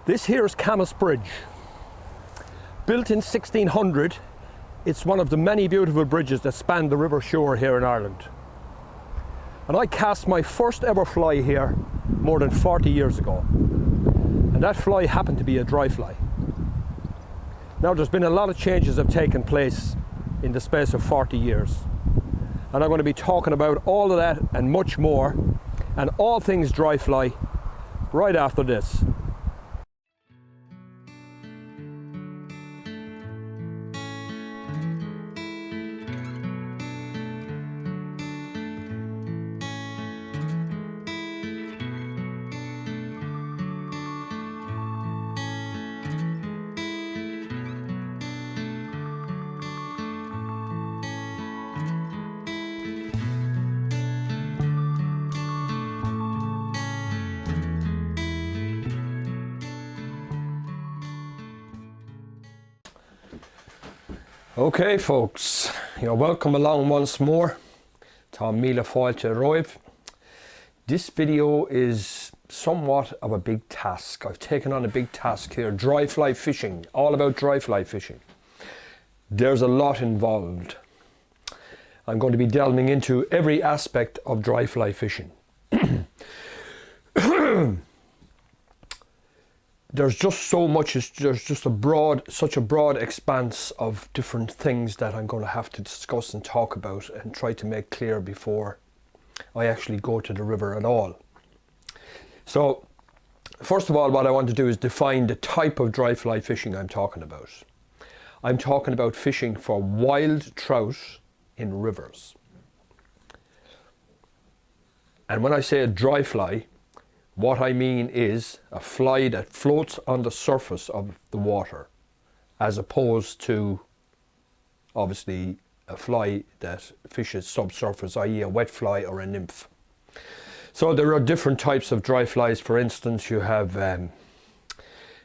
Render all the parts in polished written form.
This here is Camas Bridge. Built in 1600, it's one of the many beautiful bridges that span the River Suir here in Ireland. And I cast my first ever fly here more than 40 years ago. And that fly happened to be a dry fly. Now there's been a lot of changes that have taken place in the space of 40 years. And I'm going to be talking about all of that and much more, and all things dry fly, right after this. Okay folks, you're welcome along once more. Tá míle fáilte roimh. This video is somewhat of a big task. I've taken on a big task here, dry fly fishing, all about dry fly fishing. There's a lot involved. I'm going to be delving into every aspect of dry fly fishing. There's just so much, there's just such a broad expanse of different things that I'm going to have to discuss and talk about and try to make clear before I actually go to the river at all. So, first of all, what I want to do is define the type of dry fly fishing I'm talking about. I'm talking about fishing for wild trout in rivers. And when I say a dry fly, what I mean is a fly that floats on the surface of the water, as opposed to, obviously, a fly that fishes subsurface, i.e. a wet fly or a nymph. So there are different types of dry flies. For instance, you have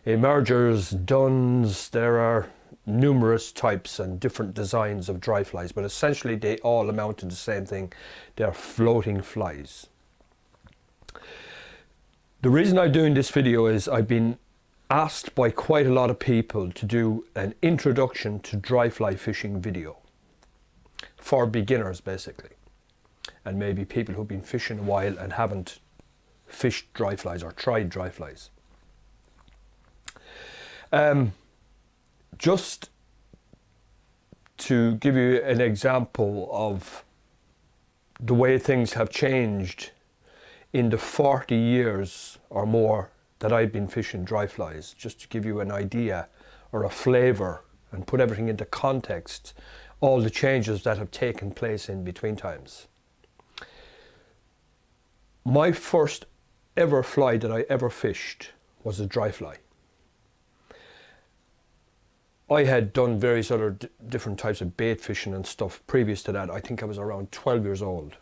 emergers, duns. There are numerous types and different designs of dry flies, but essentially they all amount to the same thing. They're floating flies. The reason I'm doing this video is I've been asked by quite a lot of people to do an introduction to dry fly fishing video for beginners, basically, and maybe people who've been fishing a while and haven't fished dry flies or tried dry flies. Just to give you an example of the way things have changed in the 40 years or more that I've been fishing dry flies, just to give you an idea or a flavour and put everything into context, all the changes that have taken place in between times. My first ever fly that I ever fished was a dry fly. I had done various other different types of bait fishing and stuff previous to that. I think I was around 12 years old.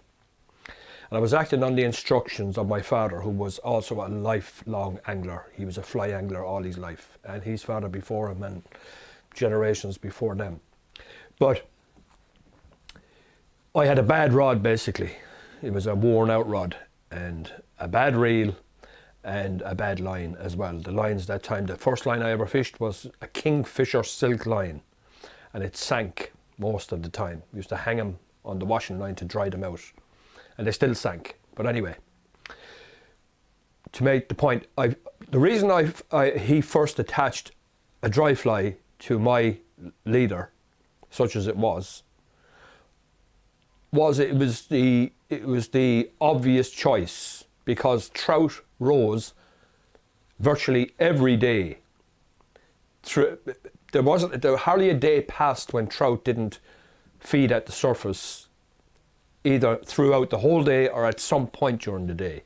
And I was acting on the instructions of my father, who was also a lifelong angler. He was a fly angler all his life, and his father before him and generations before them. But I had a bad rod, basically. It was a worn out rod and a bad reel and a bad line as well. The lines that time, the first line I ever fished was a Kingfisher silk line, and it sank most of the time. We used to hang them on the washing line to dry them out, and they still sank. But anyway, to make the point, the reason he first attached a dry fly to my leader, such as it was it was the obvious choice, because trout rose virtually every day. There hardly a day passed when trout didn't feed at the surface, either throughout the whole day or at some point during the day.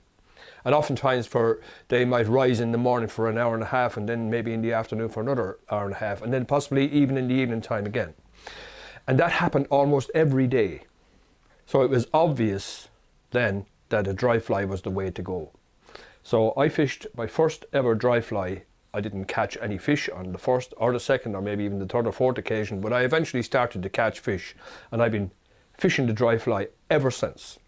And oftentimes they might rise in the morning for an hour and a half, and then maybe in the afternoon for another hour and a half, and then possibly even in the evening time again. And that happened almost every day. So it was obvious then that a dry fly was the way to go. So I fished my first ever dry fly. I didn't catch any fish on the first or the second or maybe even the third or fourth occasion, but I eventually started to catch fish, and I've been fishing the dry fly ever since.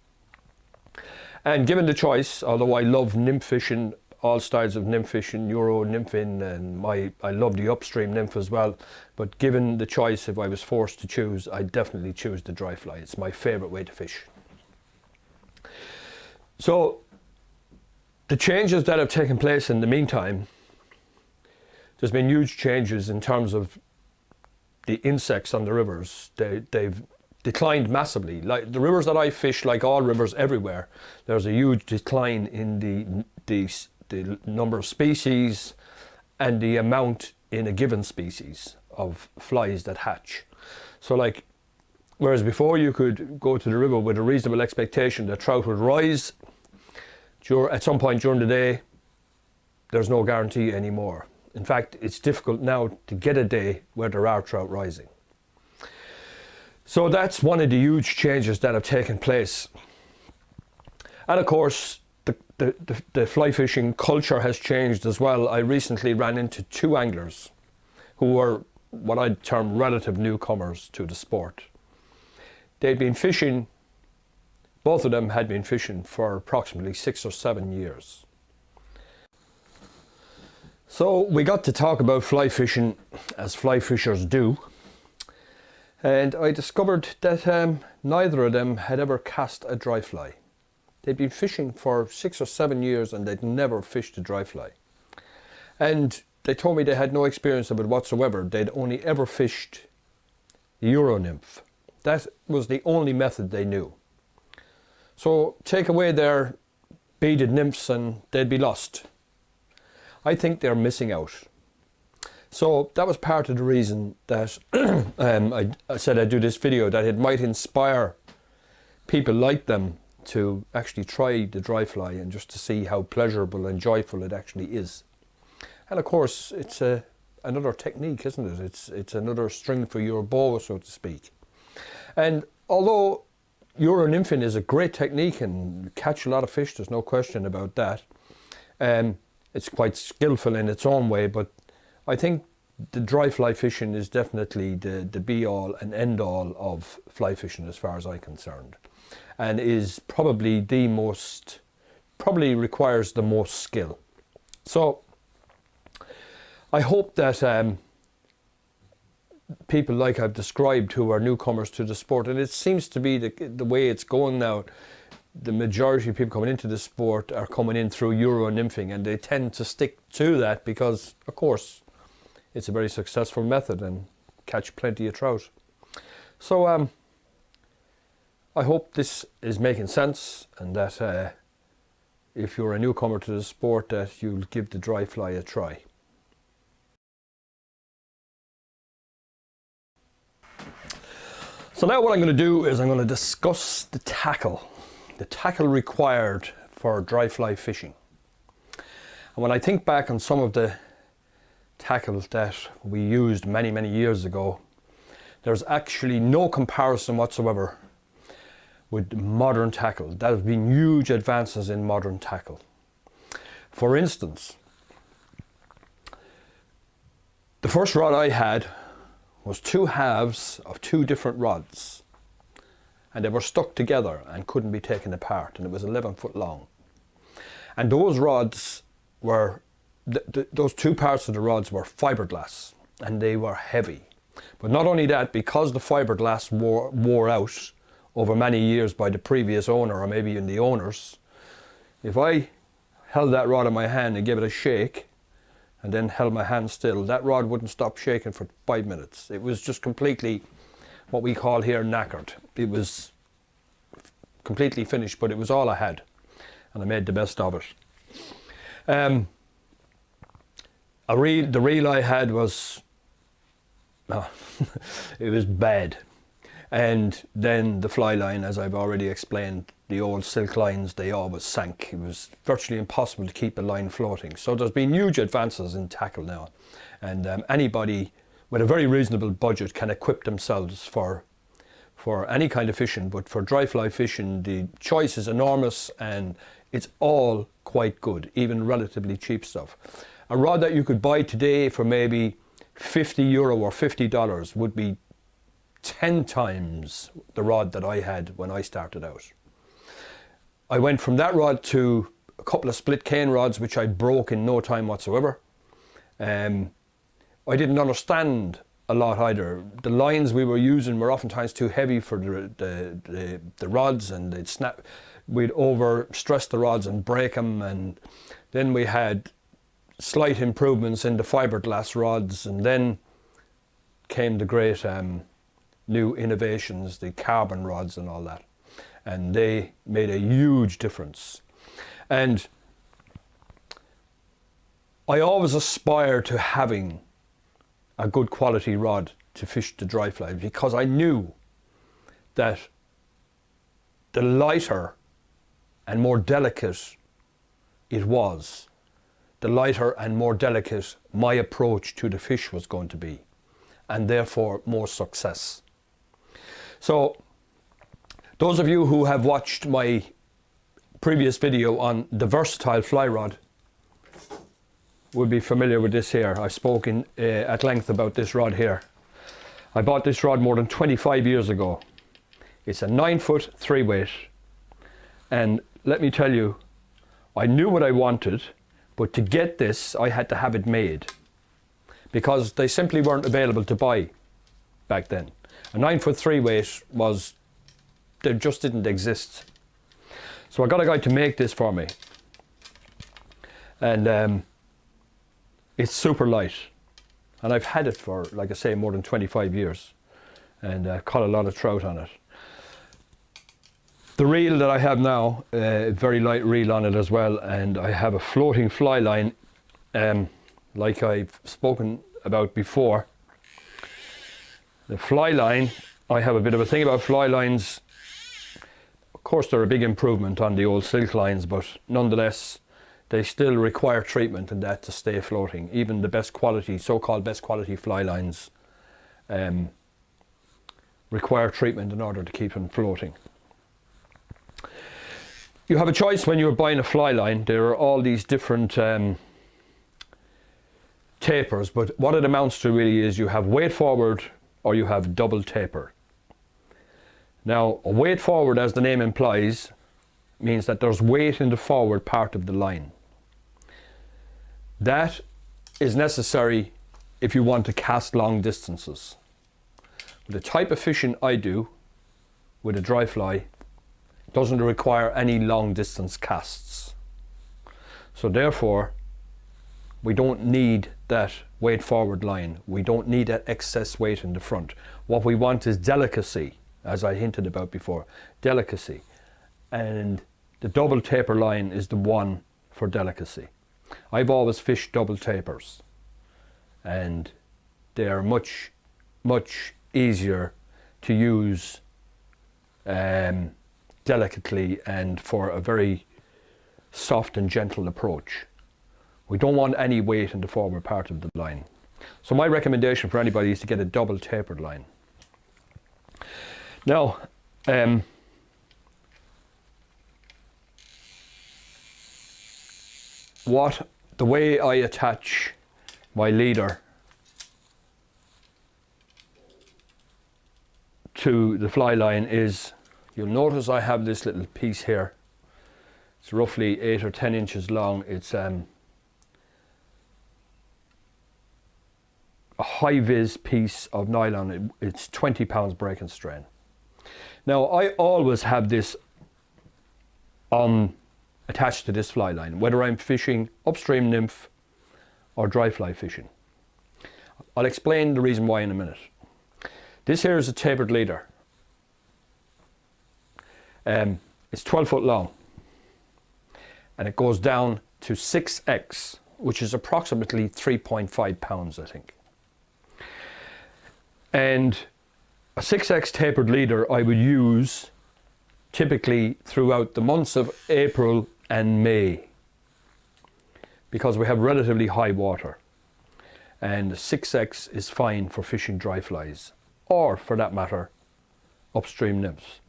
And given the choice, although I love nymph fishing all styles of nymph fishing, Euro, nymphing, and I love the upstream nymph as well. But given the choice, if I was forced to choose, I'd definitely choose the dry fly. It's my favourite way to fish. So the changes that have taken place in the meantime, there's been huge changes in terms of the insects on the rivers. They've declined massively. Like the rivers that I fish, like all rivers everywhere, there's a huge decline in the number of species and the amount in a given species of flies that hatch. So like, whereas before you could go to the river with a reasonable expectation that trout would rise at some point during the day, there's no guarantee anymore. In fact, it's difficult now to get a day where there are trout rising. So that's one of the huge changes that have taken place. And of course, the fly fishing culture has changed as well. I recently ran into two anglers who were what I'd term relative newcomers to the sport. They'd been fishing, both of them had been fishing for approximately 6 or 7 years. So we got to talk about fly fishing as fly fishers do. And I discovered that neither of them had ever cast a dry fly. They'd been fishing for 6 or 7 years and they'd never fished a dry fly. And they told me they had no experience of it whatsoever. They'd only ever fished Euro nymph. That was the only method they knew. So take away their beaded nymphs and they'd be lost. I think they're missing out. So that was part of the reason that I said I'd do this video, that it might inspire people like them to actually try the dry fly and just to see how pleasurable and joyful it actually is. And of course, it's another technique, isn't it? It's another string for your bow, so to speak. And although Euro nymphing is a great technique and you catch a lot of fish, there's no question about that. It's quite skillful in its own way, but I think the dry fly fishing is definitely the be all and end all of fly fishing as far as I'm concerned, and is probably probably requires the most skill. So I hope that people like I've described who are newcomers to the sport, and it seems to be the way it's going now, the majority of people coming into the sport are coming in through Euro nymphing, and they tend to stick to that because, of course, it's a very successful method and catch plenty of trout. So I hope this is making sense, and that if you're a newcomer to the sport, that you'll give the dry fly a try. So now what I'm going to do is I'm going to discuss the tackle required for dry fly fishing. And when I think back on some of the tackle that we used many, many years ago, there's actually no comparison whatsoever with modern tackle. There have been huge advances in modern tackle. For instance, the first rod I had was two halves of two different rods, and they were stuck together and couldn't be taken apart, and it was 11 foot long. And those rods were, those two parts of the rods were fiberglass, and they were heavy. But not only that, because the fiberglass wore out over many years by the previous owner, or maybe even the owners, if I held that rod in my hand and gave it a shake and then held my hand still, that rod wouldn't stop shaking for 5 minutes. It was just completely, what we call here, knackered. It was completely finished, but it was all I had, and I made the best of it. The reel I had was, it was bad. And then the fly line, as I've already explained, the old silk lines, they always sank. It was virtually impossible to keep a line floating. So there's been huge advances in tackle now. And anybody with a very reasonable budget can equip themselves for any kind of fishing. But for dry fly fishing, the choice is enormous, and it's all quite good, even relatively cheap stuff. A rod that you could buy today for maybe €50 or $50 would be 10 times the rod that I had when I started out. I went from that rod to a couple of split cane rods which I broke in no time whatsoever. I didn't understand a lot either. The lines we were using were oftentimes too heavy for the rods, and they'd snap. We'd overstress the rods and break them, and then we had slight improvements in the fiberglass rods, and then came the great new innovations, the carbon rods and all that, and they made a huge difference. And I always aspired to having a good quality rod to fish the dry fly, because I knew that the lighter and more delicate it was, the lighter and more delicate my approach to the fish was going to be, and therefore more success. So those of you who have watched my previous video on the versatile fly rod will be familiar with this here. I've spoken at length about this rod here. I bought this rod more than 25 years ago. It's a 9-foot 3-weight, and let me tell you, I knew what I wanted, but to get this I had to have it made, because they simply weren't available to buy back then. A 9-foot 3-weight was, they just didn't exist. So I got a guy to make this for me, and it's super light, and I've had it for, like I say, more than 25 years, and caught a lot of trout on it. The reel that I have now, very light reel on it as well, and I have a floating fly line, like I've spoken about before. The fly line, I have a bit of a thing about fly lines. Of course, they're a big improvement on the old silk lines, but nonetheless, they still require treatment and that to stay floating. Even the best quality, so-called best quality fly lines require treatment in order to keep them floating. You have a choice when you're buying a fly line. There are all these different tapers, but what it amounts to really is you have weight forward or you have double taper. Now, a weight forward, as the name implies, means that there's weight in the forward part of the line. That is necessary if you want to cast long distances. The type of fishing I do with a dry fly doesn't require any long distance casts. So therefore, we don't need that weight forward line. We don't need that excess weight in the front. What we want is delicacy, as I hinted about before, delicacy. And the double taper line is the one for delicacy. I've always fished double tapers, and they are much, much easier to use delicately and for a very soft and gentle approach. We don't want any weight in the forward part of the line. So my recommendation for anybody is to get a double tapered line. Now, the way I attach my leader to the fly line is, you'll notice I have this little piece here. It's roughly 8 or 10 inches long. It's a high-vis piece of nylon. It's 20 pounds break and strain. Now, I always have this attached to this fly line, whether I'm fishing upstream nymph or dry fly fishing. I'll explain the reason why in a minute. This here is a tapered leader. It's 12 foot long, and it goes down to 6x, which is approximately 3.5 pounds, I think. And a 6x tapered leader I would use typically throughout the months of April and May, because we have relatively high water, and 6x is fine for fishing dry flies, or for that matter, upstream nymphs.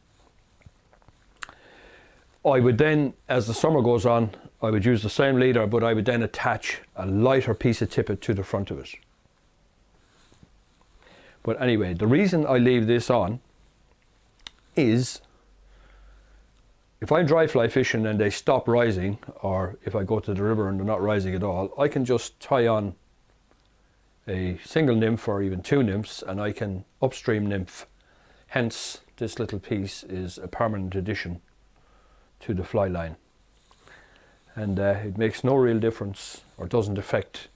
I would then, as the summer goes on, I would use the same leader, but I would then attach a lighter piece of tippet to the front of it. But anyway, the reason I leave this on is if I'm dry fly fishing and they stop rising, or if I go to the river and they're not rising at all, I can just tie on a single nymph or even two nymphs and I can upstream nymph. Hence, this little piece is a permanent addition to the fly line. And it makes no real difference or doesn't affect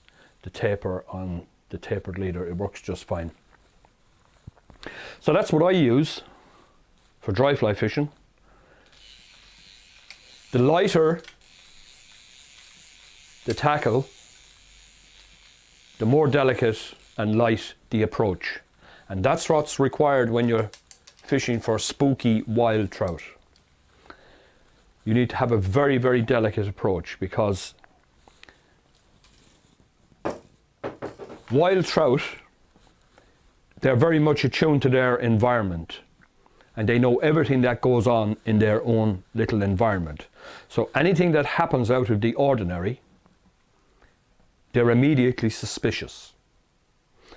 the taper on the tapered leader. It works just fine. So that's what I use for dry fly fishing. The lighter the tackle, the more delicate and light the approach. And that's what's required when you're fishing for spooky wild trout. You need to have a very, very delicate approach, because wild trout, they're very much attuned to their environment and they know everything that goes on in their own little environment. So anything that happens out of the ordinary, they're immediately suspicious.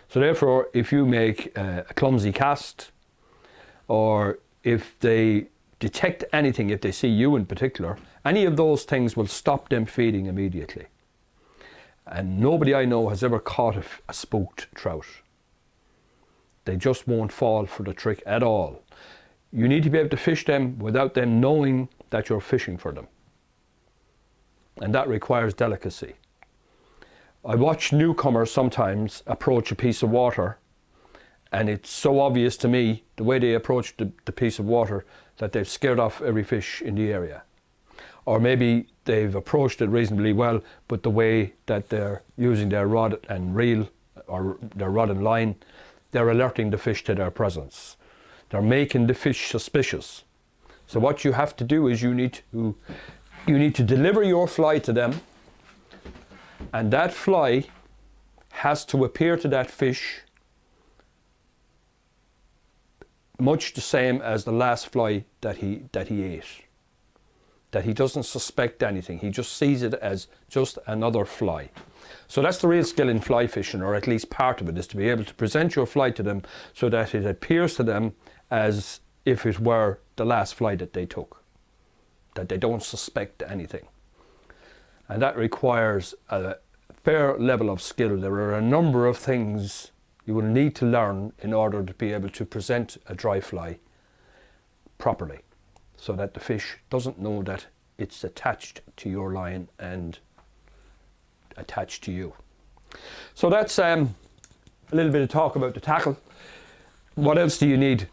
So therefore, if you make a clumsy cast, or if they detect anything, if they see you in particular, any of those things will stop them feeding immediately. And nobody I know has ever caught a spooked trout. They just won't fall for the trick at all. You need to be able to fish them without them knowing that you're fishing for them. And that requires delicacy. I watch newcomers sometimes approach a piece of water, and it's so obvious to me the way they approach the piece of water that they've scared off every fish in the area. Or maybe they've approached it reasonably well, but the way that they're using their rod and reel, or their rod and line, they're alerting the fish to their presence. They're making the fish suspicious. So what you have to do is you need to deliver your fly to them, and that fly has to appear to that fish much the same as the last fly that he ate. That he doesn't suspect anything. He just sees it as just another fly. So that's the real skill in fly fishing, or at least part of it, is to be able to present your fly to them so that it appears to them as if it were the last fly that they took. That they don't suspect anything. And that requires a fair level of skill. There are a number of things you will need to learn in order to be able to present a dry fly properly, so that the fish doesn't know that it's attached to your line and attached to you. So that's a little bit of talk about the tackle. What else do you need?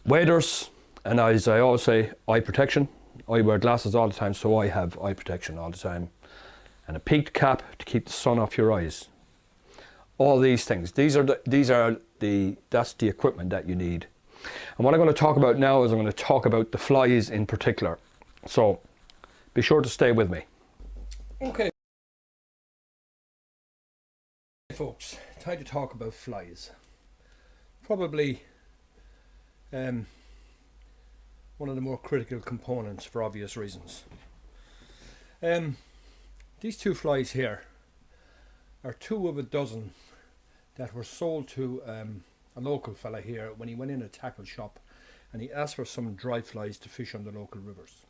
Waders, and as I always say, eye protection. I wear glasses all the time, so I have eye protection all the time. And a peaked cap to keep the sun off your eyes. All these things. That's the equipment that you need. And what I'm going to talk about now is I'm going to talk about the flies in particular. So be sure to stay with me. Okay, folks, time to talk about flies. Probably one of the more critical components for obvious reasons. These two flies here are 2 of a dozen that were sold to a local fella here when he went in a tackle shop and he asked for some dry flies to fish on the local rivers.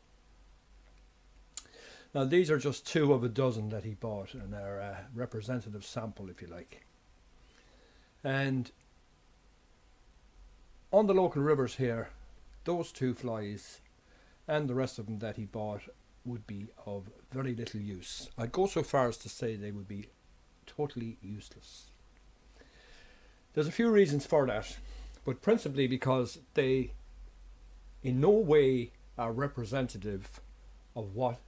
Now these are just 2 of a dozen that he bought, and they're a representative sample, if you like. And on the local rivers here, those 2 flies and the rest of them that he bought would be of very little use. I'd go so far as to say they would be totally useless. There's a few reasons for that, but principally because they in no way are representative of what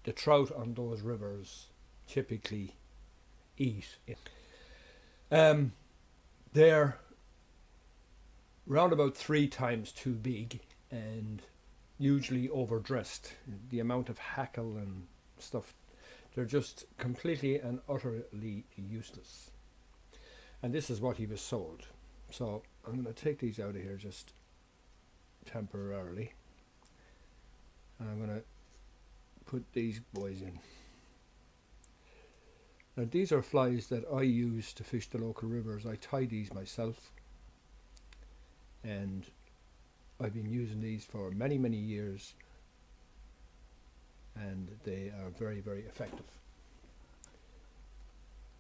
the trout on those rivers typically eat. They're round about 3 times too big and usually overdressed. The amount of hackle and stuff, they're just completely and utterly useless. And this is what he was sold. So I'm going to take these out of here just temporarily. And I'm going to put these boys in. Now these are flies that I use to fish the local rivers. I tie these myself, and I've been using these for many years, and they are very, very effective.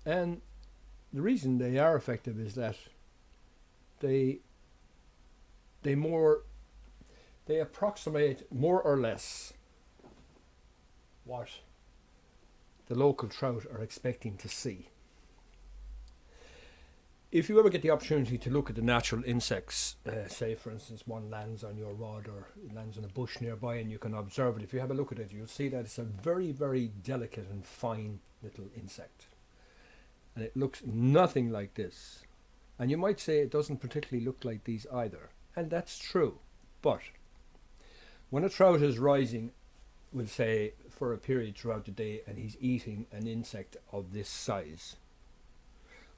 And the reason they are effective is that they approximate more or less what the local trout are expecting to see. If you ever get the opportunity to look at the natural insects, say for instance one lands on your rod or it lands in a bush nearby and you can observe it, if you have a look at it you'll see that it's a very, very delicate and fine little insect. And it looks nothing like this. And you might say it doesn't particularly look like these either. And that's true. But when a trout is rising, we'll say for a period throughout the day, and he's eating an insect of this size,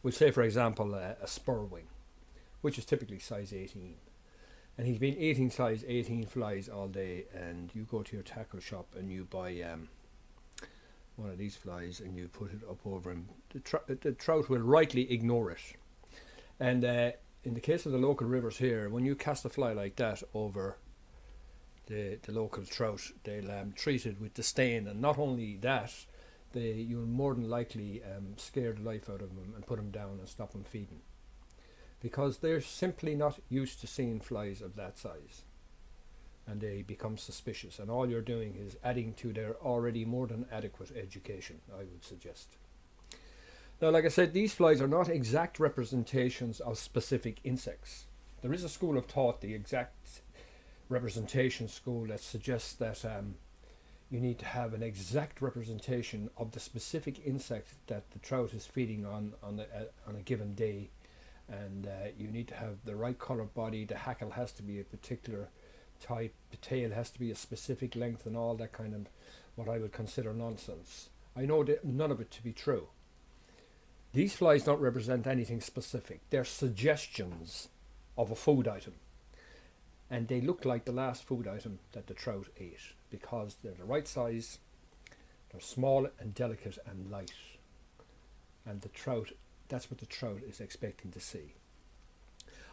we'll say for example a spurwing, which is typically size 18, and he's been eating size 18 flies all day, and you go to your tackle shop and you buy one of these flies and you put it up over him, the trout will rightly ignore it. And in the case of the local rivers here, when you cast a fly like that over the local trout, they'll treat it with disdain, and not only that, you'll more than likely scare the life out of them and put them down and stop them feeding, because they're simply not used to seeing flies of that size, and they become suspicious, and all you're doing is adding to their already more than adequate education, I would suggest. Now, like I said, these flies are not exact representations of specific insects. There is a school of thought, the exact representation school, that suggests that you need to have an exact representation of the specific insect that the trout is feeding on a given day, and you need to have the right colour body, the hackle has to be a particular type, the tail has to be a specific length, and all that kind of what I would consider nonsense. I know that none of it to be true. These flies don't represent anything specific. They're suggestions of a food item. And they look like the last food item that the trout ate, because they're the right size, they're small and delicate and light. And the trout, that's what the trout is expecting to see.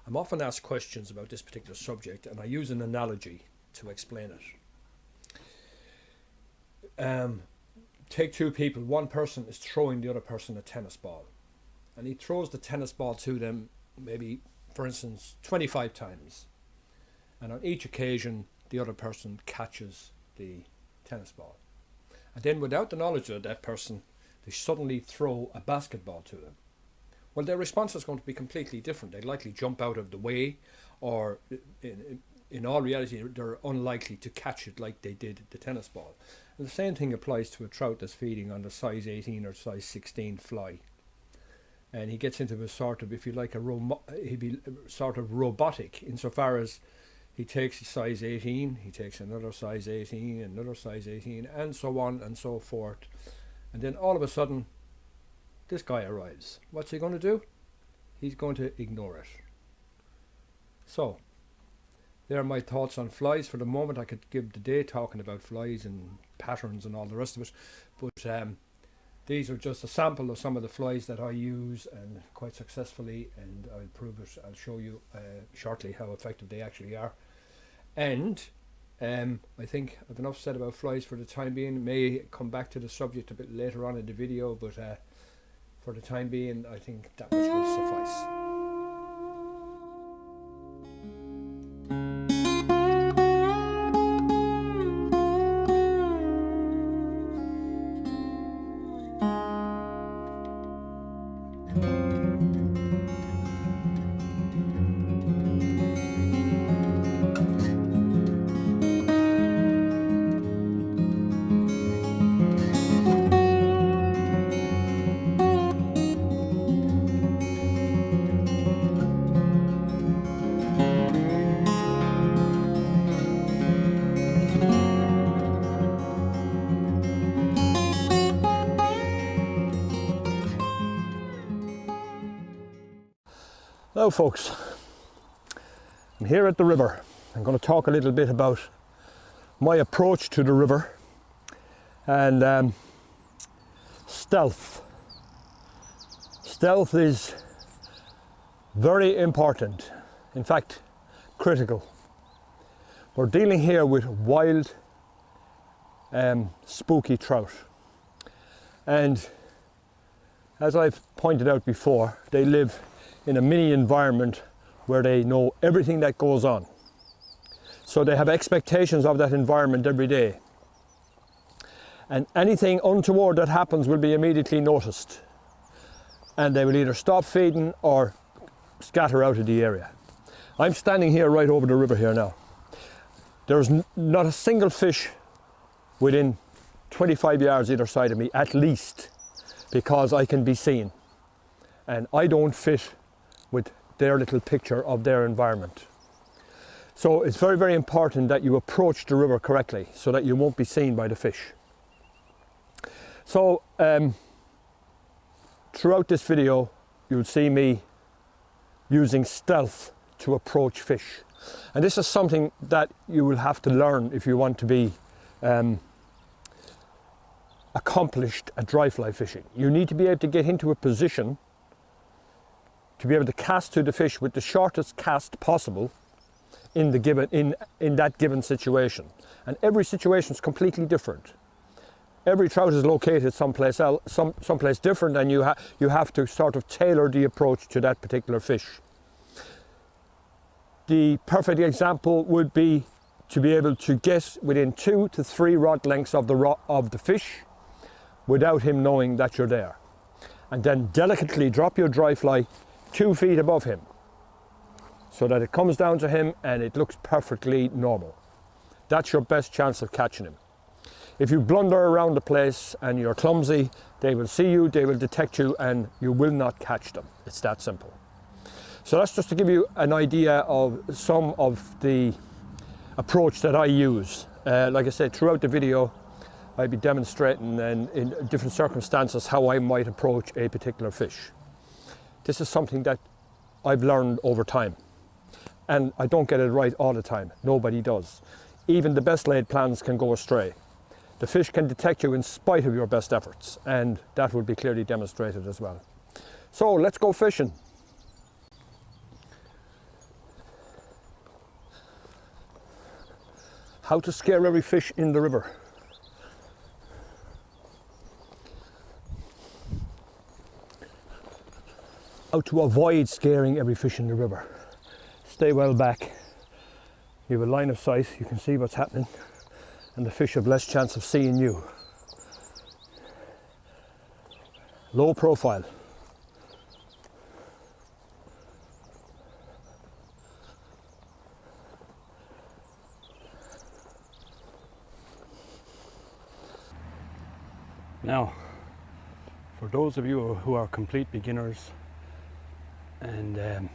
I'm often asked questions about this particular subject, and I use an analogy to explain it. Take two people, one person is throwing the other person a tennis ball, and he throws the tennis ball to them maybe, for instance, 25 times, and on each occasion the other person catches the tennis ball, and then without the knowledge of that person they suddenly throw a basketball to them. Well, their response is going to be completely different. They'd likely jump out of the way, or in all reality they're unlikely to catch it like they did the tennis ball. And the same thing applies to a trout that's feeding on the size 18 or size 16 fly. And he gets into a sort of, if you like, he'd be sort of robotic, insofar as he takes a size 18, he takes another size 18, another size 18, and so on and so forth. And then all of a sudden, this guy arrives. What's he going to do? He's going to ignore it. So, there are my thoughts on flies. For the moment, I could give the day talking about flies and patterns and all the rest of it, but these are just a sample of some of the flies that I use, and quite successfully, and I'll prove it. I'll show you shortly how effective they actually are. And I think I've enough said about flies for the time being. May come back to the subject a bit later on in the video, but for the time being, I think that much will suffice. Now folks, I'm here at the river. I'm going to talk a little bit about my approach to the river and stealth. Stealth is very important, in fact critical. We're dealing here with wild spooky trout. And as I've pointed out before, they live in a mini environment where they know everything that goes on. So they have expectations of that environment every day. And anything untoward that happens will be immediately noticed. And they will either stop feeding or scatter out of the area. I'm standing here right over the river here now. There's not a single fish within 25 yards either side of me, at least, because I can be seen. And I don't fit with their little picture of their environment. So it's very, very important that you approach the river correctly so that you won't be seen by the fish. So throughout this video, you'll see me using stealth to approach fish. And this is something that you will have to learn if you want to be accomplished at dry fly fishing. You need to be able to get into a position to be able to cast to the fish with the shortest cast possible in that given situation. And every situation is completely different. Every trout is located someplace else, someplace different, and you have to sort of tailor the approach to that particular fish. The perfect example would be to be able to get within 2 to 3 rod lengths of the fish without him knowing that you're there. And then delicately drop your dry fly 2 feet above him so that it comes down to him and it looks perfectly normal. That's your best chance of catching him. If you blunder around the place and you're clumsy, they will see you, they will detect you, and you will not catch them. It's that simple. So that's just to give you an idea of some of the approach that I use. Like I said, throughout the video, I'll be demonstrating in different circumstances how I might approach a particular fish. This is something that I've learned over time. And I don't get it right all the time. Nobody does. Even the best laid plans can go astray. The fish can detect you in spite of your best efforts, and that will be clearly demonstrated as well. So let's go fishing. How to scare every fish in the river. How to avoid scaring every fish in the river. Stay well back. You have a line of sight, you can see what's happening, and the fish have less chance of seeing you. Low profile. Now, for those of you who are complete beginners and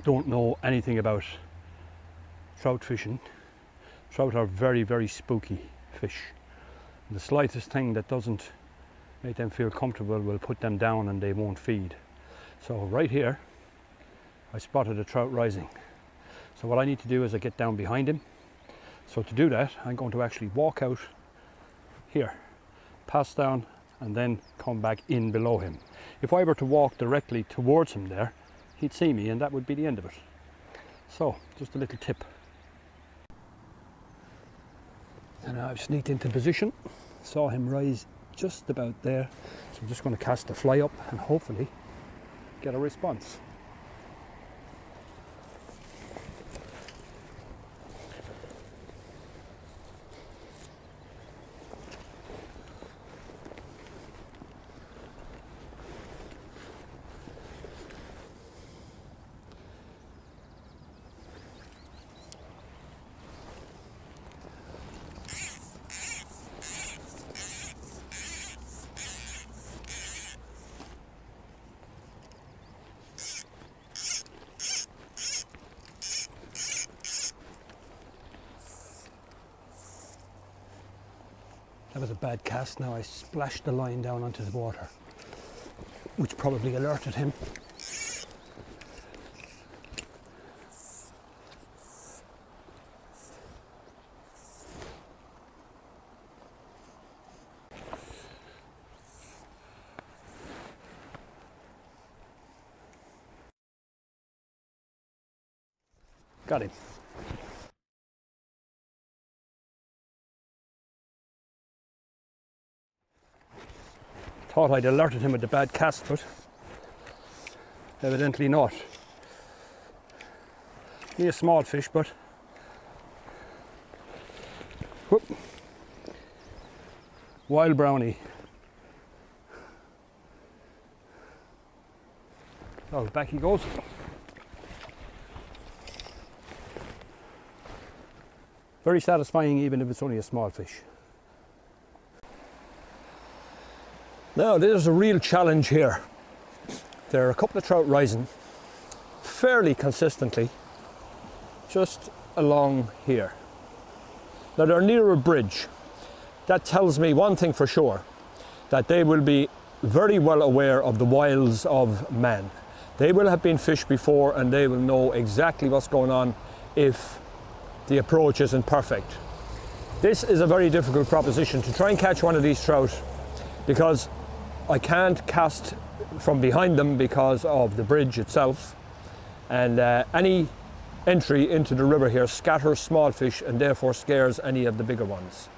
don't know anything about trout fishing, trout are very, very spooky fish. The slightest thing that doesn't make them feel comfortable will put them down and they won't feed. So right here, I spotted a trout rising. So what I need to do is I get down behind him. So to do that, I'm going to actually walk out here, pass down, and then come back in below him. If I were to walk directly towards him there, he'd see me and that would be the end of it. So, just a little tip. And I've sneaked into position, saw him rise just about there. So I'm just going to cast the fly up and hopefully get a response. That was a bad cast. Now I splashed the line down onto the water, which probably alerted him. Got him. thought I'd alerted him with the bad cast, but evidently not. Only a small fish, but whoop. Wild brownie. Oh, back he goes. Very satisfying even if it's only a small fish. Now there's a real challenge here. There are a couple of trout rising fairly consistently just along here. Now they're near a bridge. That tells me one thing for sure, that they will be very well aware of the wiles of man. They will have been fished before and they will know exactly what's going on if the approach isn't perfect. This is a very difficult proposition to try and catch one of these trout, because I can't cast from behind them because of the bridge itself, and any entry into the river here scatters small fish and therefore scares any of the bigger ones.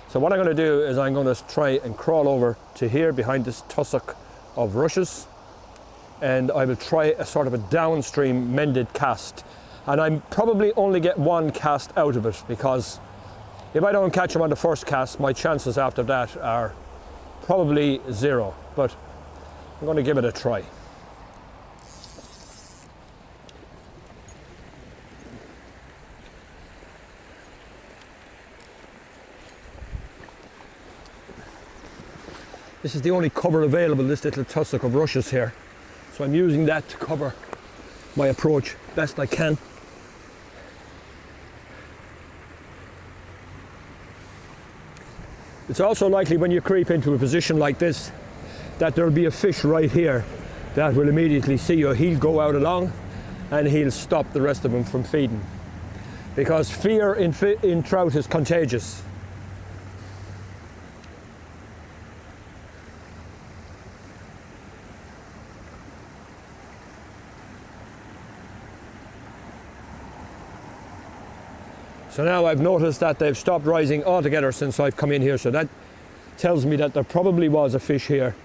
So what I'm going to do is I'm going to try and crawl over to here behind this tussock of rushes, and I will try a sort of a downstream mended cast, and I probably only get one cast out of it, because if I don't catch them on the first cast, my chances after that are probably zero, but I'm going to give it a try. This is the only cover available, this little tussock of rushes here, so I'm using that to cover my approach best I can. It's also likely when you creep into a position like this that there'll be a fish right here that will immediately see you. He'll go out along and he'll stop the rest of them from feeding, because fear in trout is contagious. So now I've noticed that they've stopped rising altogether since I've come in here, so that tells me that there probably was a fish here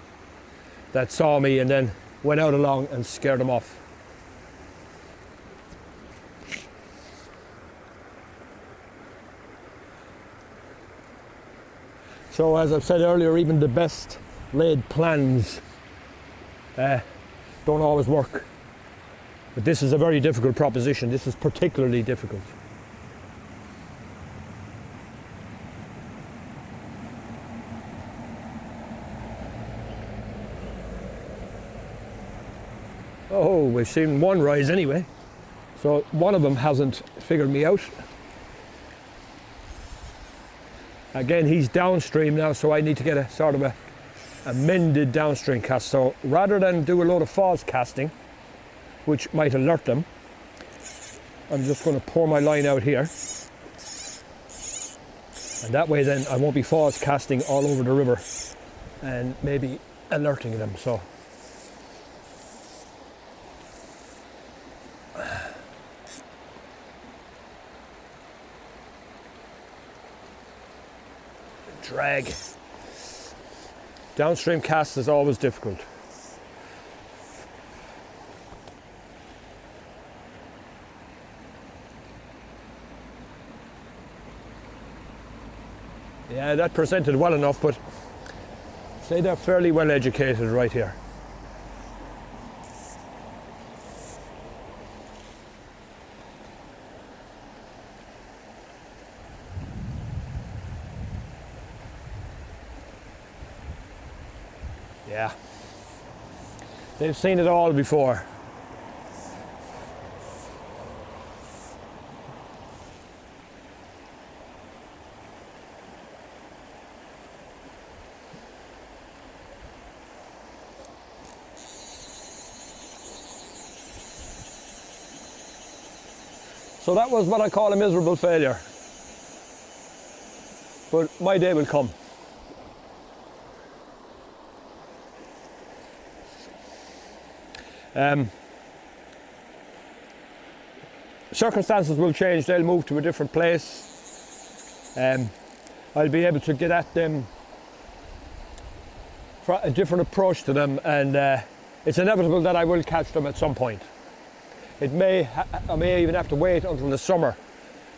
that saw me and then went out along and scared them off. So as I've said earlier, even the best laid plans don't always work. But this is a very difficult proposition. This is particularly difficult. Oh, we've seen one rise anyway, so one of them hasn't figured me out. Again, he's downstream now, so I need to get a sort of a mended downstream cast. So rather than do a load of false casting, which might alert them, I'm just going to pour my line out here, and that way then I won't be false casting all over the river and maybe alerting them. So drag. Downstream cast is always difficult. Yeah, that presented well enough, but say they're fairly well educated right here. Yeah, they've seen it all before. So that was what I call a miserable failure. But my day will come. Circumstances will change, they'll move to a different place. I'll be able to get at them a different approach to them, and it's inevitable that I will catch them at some point. I may even have to wait until the summer,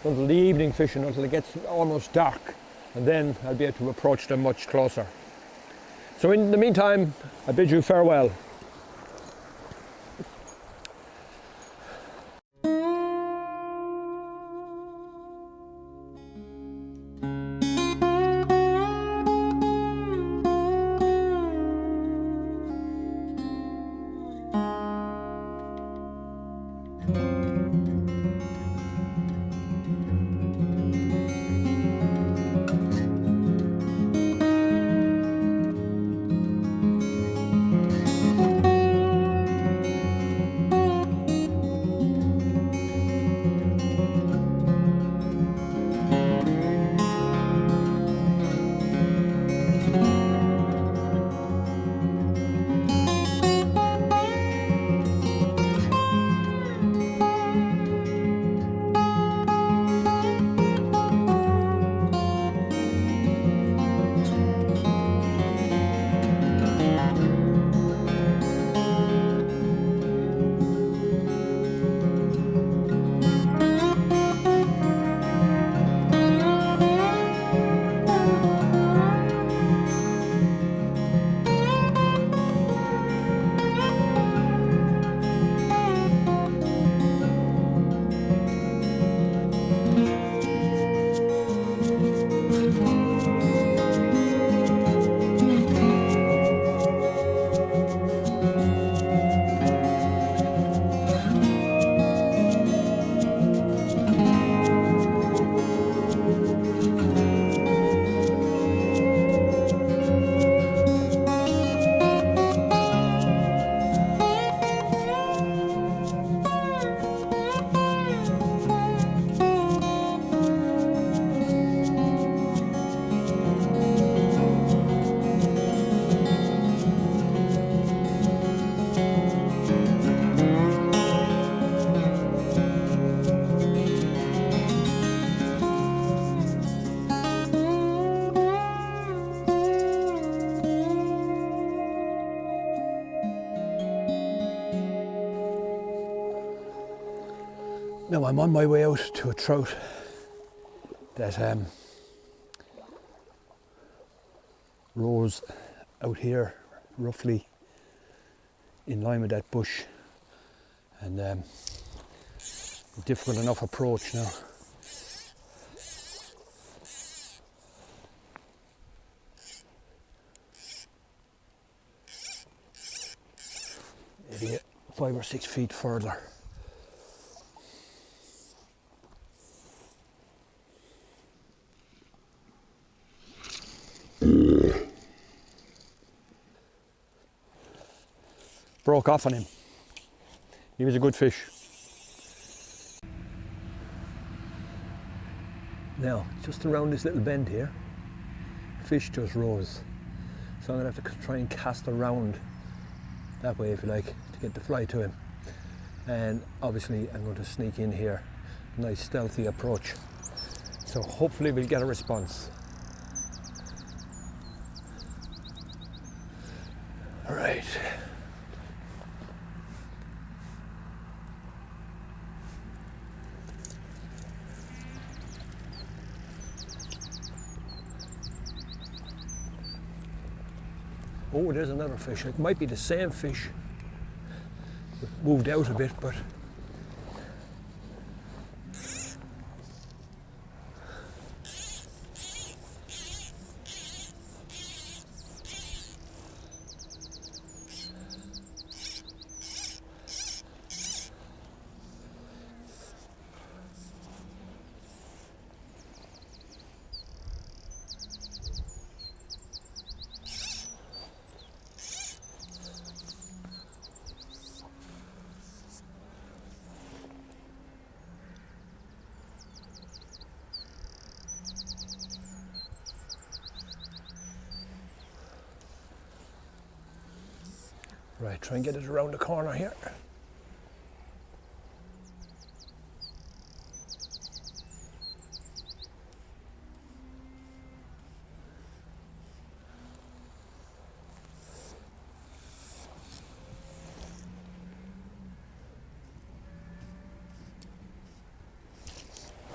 until the evening fishing, until it gets almost dark, and then I'll be able to approach them much closer. So in the meantime, I bid you farewell. Now I'm on my way out to a trout that rose out here roughly in line with that bush, and a difficult enough approach now. Maybe 5 or 6 feet further. Broke off on him. He was a good fish. Now, just around this little bend here, fish just rose. So I'm gonna have to try and cast around that way, if you like, to get the fly to him. And obviously I'm going to sneak in here. Nice stealthy approach. So hopefully we'll get a response. All right. Oh, there's another fish. It might be the same fish. Moved out a bit, but right, try and get it around the corner here.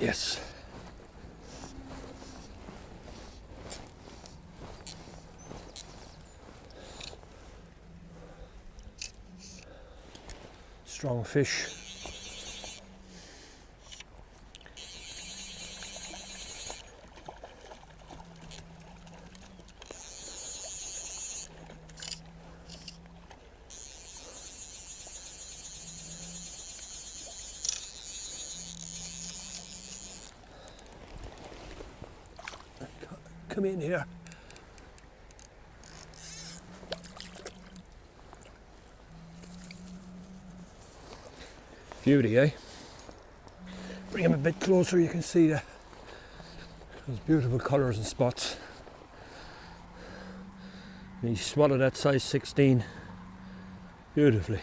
Yes. Strong fish. Come in here. Beauty, eh? Bring him a bit closer, you can see those beautiful colours and spots. And he swallowed that size 16 beautifully.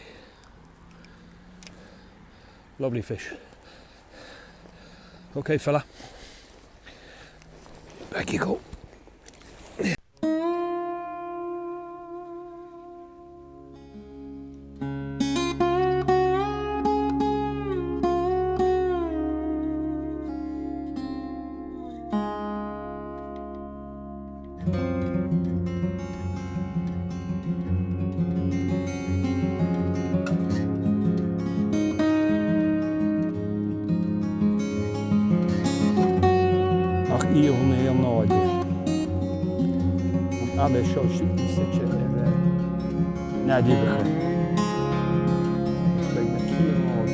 Lovely fish. Okay, fella. Back you go. Ach, hier van heel nooit. Alle shows zit je er naar die begin. Kijk, met hier nog.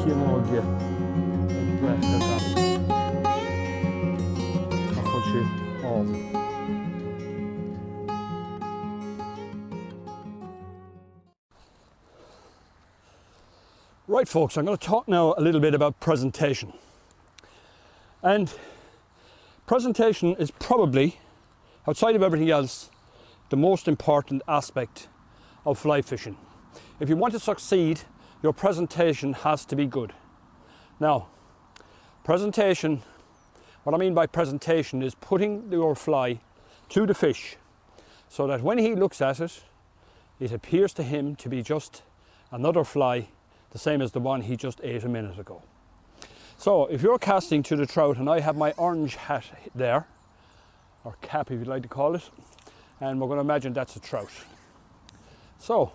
Hier nog je. Het blijft er dan. Maar goed, je. Oh. Right, folks, I'm going to talk now a little bit about presentation. And presentation is probably, outside of everything else, the most important aspect of fly fishing. If you want to succeed, your presentation has to be good. Now, presentation, what I mean by presentation is putting your fly to the fish so that when he looks at it, it appears to him to be just another fly, the same as the one he just ate a minute ago. So if you're casting to the trout, and I have my orange hat there, or cap if you'd like to call it, and we're going to imagine that's a trout. So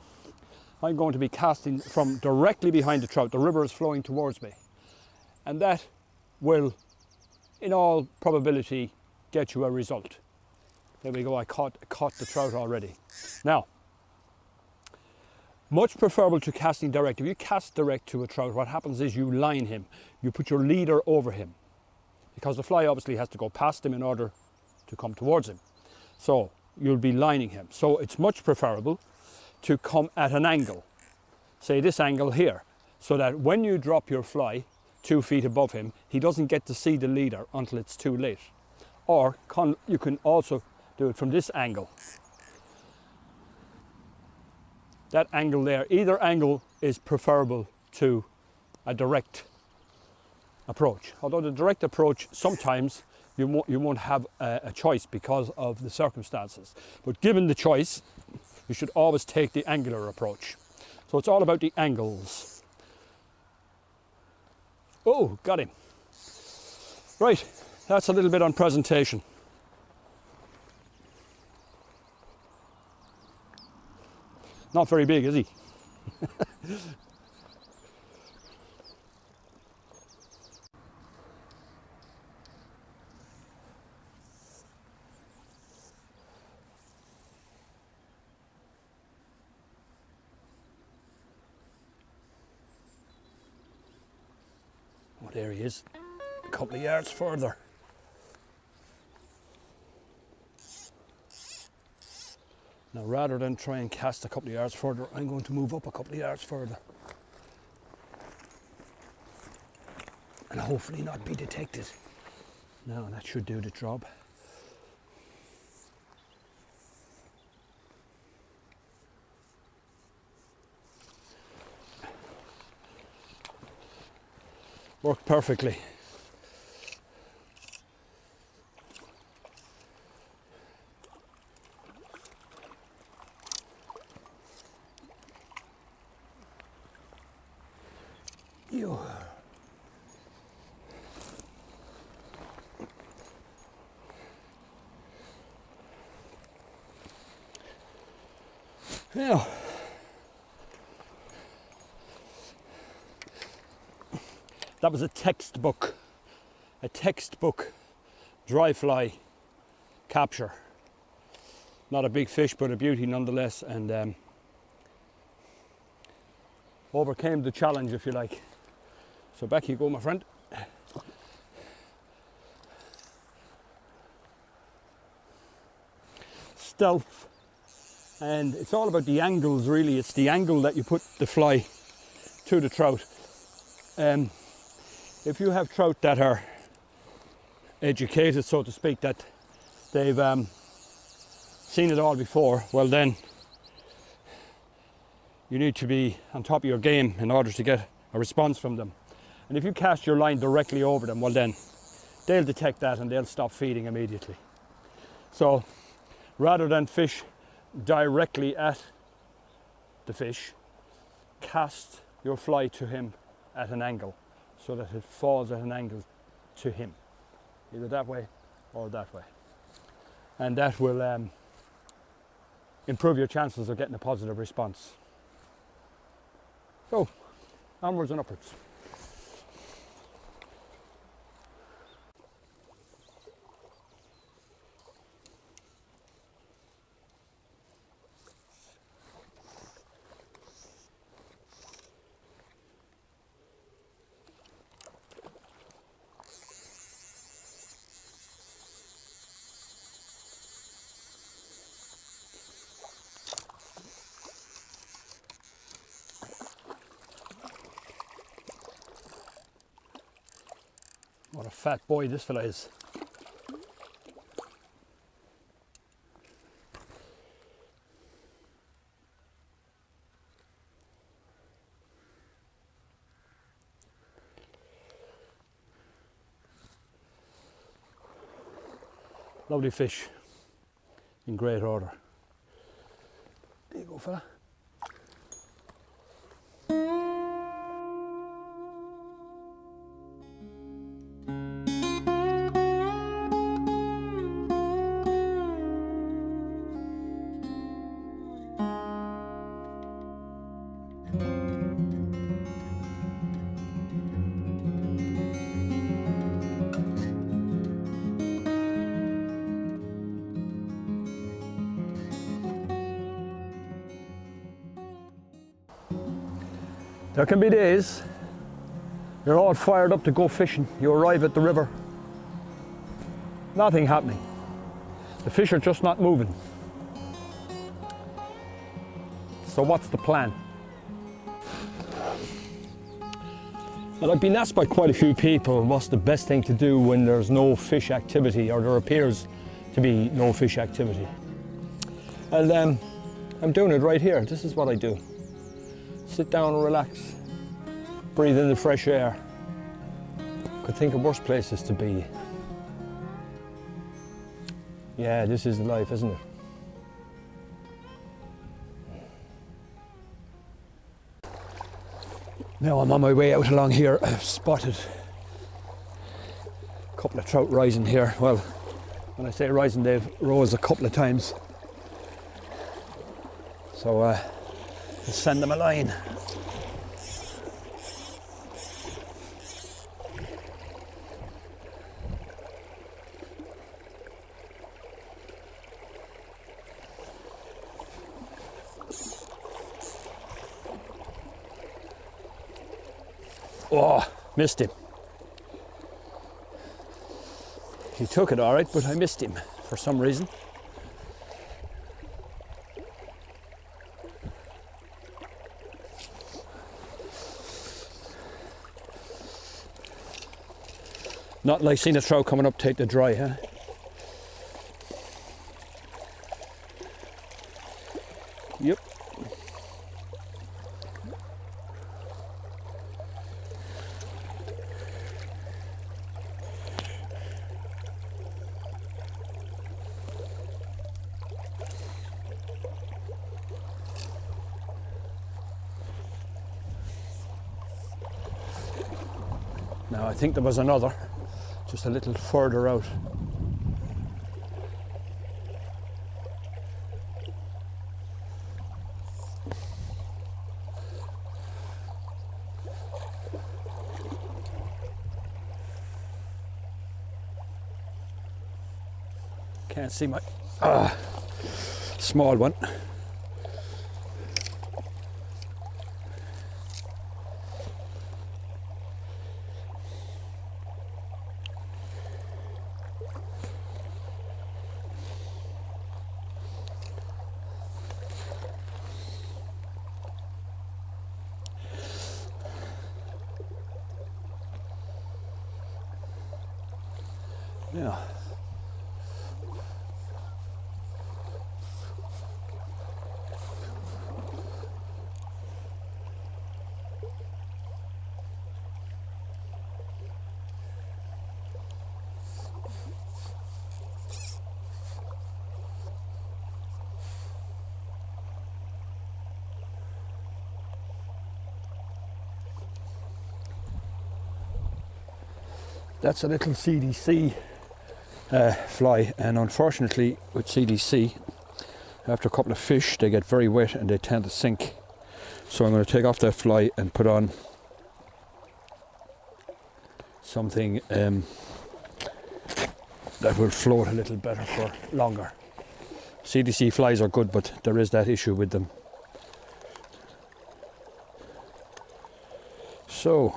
I'm going to be casting from directly behind the trout. The river is flowing towards me, and that will, in all probability, get you a result. There we go, I caught the trout already. Now, much preferable to casting direct. If you cast direct to a trout, what happens is you line him. You put your leader over him, because the fly obviously has to go past him in order to come towards him. So you'll be lining him. So it's much preferable to come at an angle, say this angle here, so that when you drop your fly 2 feet above him, he doesn't get to see the leader until it's too late. Or you can also do it from this angle. That angle there, either angle is preferable to a direct approach. Although the direct approach, sometimes you won't have a choice because of the circumstances. But given the choice, you should always take the angular approach. So it's all about the angles. Oh, got him. Right, that's a little bit on presentation. Not very big, is he? Oh, there he is, a couple of yards further. Now, rather than try and cast a couple of yards further, I'm going to move up a couple of yards further. And hopefully not be detected. Now, that should do the job. Worked perfectly. Now, that was a textbook dry fly capture. Not a big fish, but a beauty nonetheless, and overcame the challenge, if you like. So back you go, my friend. Stealth, and it's all about the angles, really. It's the angle that you put the fly to the trout. If you have trout that are educated, so to speak, that they've seen it all before, well then you need to be on top of your game in order to get a response from them. And if you cast your line directly over them, well then they'll detect that and they'll stop feeding immediately. So rather than fish directly at the fish, cast your fly to him at an angle so that it falls at an angle to him, either that way or that way. And that will improve your chances of getting a positive response. So, onwards and upwards. What a fat boy this fella is. Lovely fish, in great order. There you go, fella. There can be days you're all fired up to go fishing. You arrive at the river, nothing happening. The fish are just not moving. So what's the plan? Well, I've been asked by quite a few people what's the best thing to do when there's no fish activity, or there appears to be no fish activity. And I'm doing it right here. This is what I do. Sit down and relax, breathe in the fresh air. Could think of worse places to be. Yeah, this is life, isn't it? Now I'm on my way out along here. I've spotted a couple of trout rising here. Well, when I say rising, they've rose a couple of times. So let's send them a line. Oh, missed him. He took it all right, but I missed him for some reason. Not like seeing a trout coming up, take the dry, huh? Yep. Now I think there was another, just a little further out. Can't see my small one. Yeah. That's a little CDC fly, and unfortunately with CDC, after a couple of fish they get very wet and they tend to sink. So I'm going to take off that fly and put on something that will float a little better for longer. CDC flies are good, but there is that issue with them. So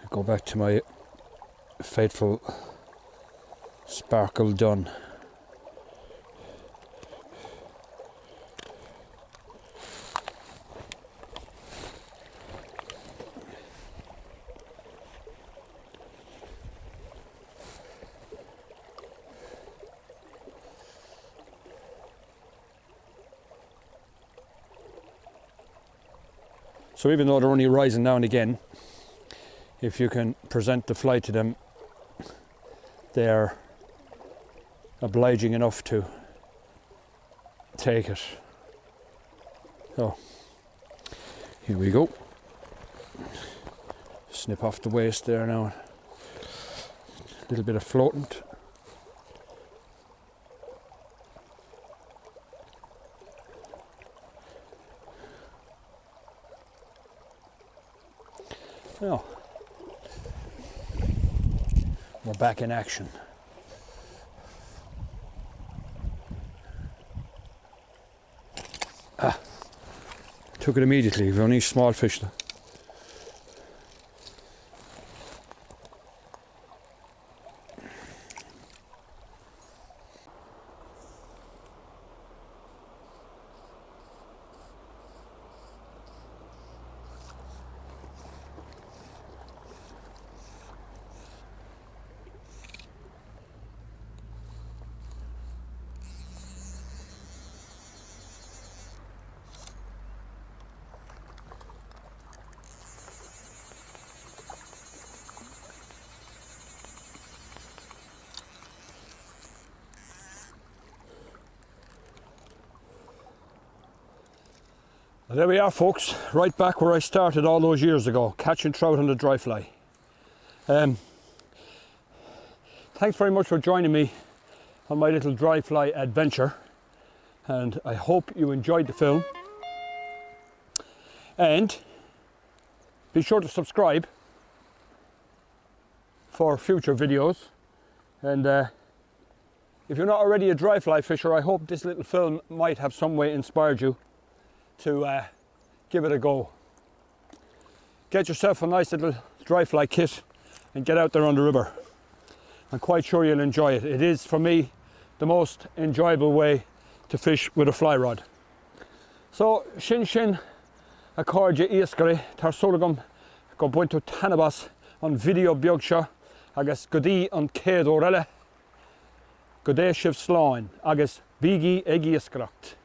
go back to my faithful Sparkle Dun. So even though they're only rising now and again, if you can present the fly to them, they're obliging enough to take it. So here we go. Snip off the waist there now. A little bit of floatant. Now we're back in action. Took it immediately. We're only small fish though. There we are, folks, right back where I started all those years ago, catching trout on the dry fly. Thanks very much for joining me on my little dry fly adventure, and I hope you enjoyed the film. And be sure to subscribe for future videos. And if you're not already a dry fly fisher, I hope this little film might have some way inspired you to give it a go. Get yourself a nice little dry fly kit and get out there on the river. I'm quite sure you'll enjoy it. It is, for me, the most enjoyable way to fish with a fly rod. So, Shin a cordje iascari, tar solagum go buinto tanabas on video biogsha, agus godi on céad orelle, godé shiv sláin, agus bigi egi iascaracht.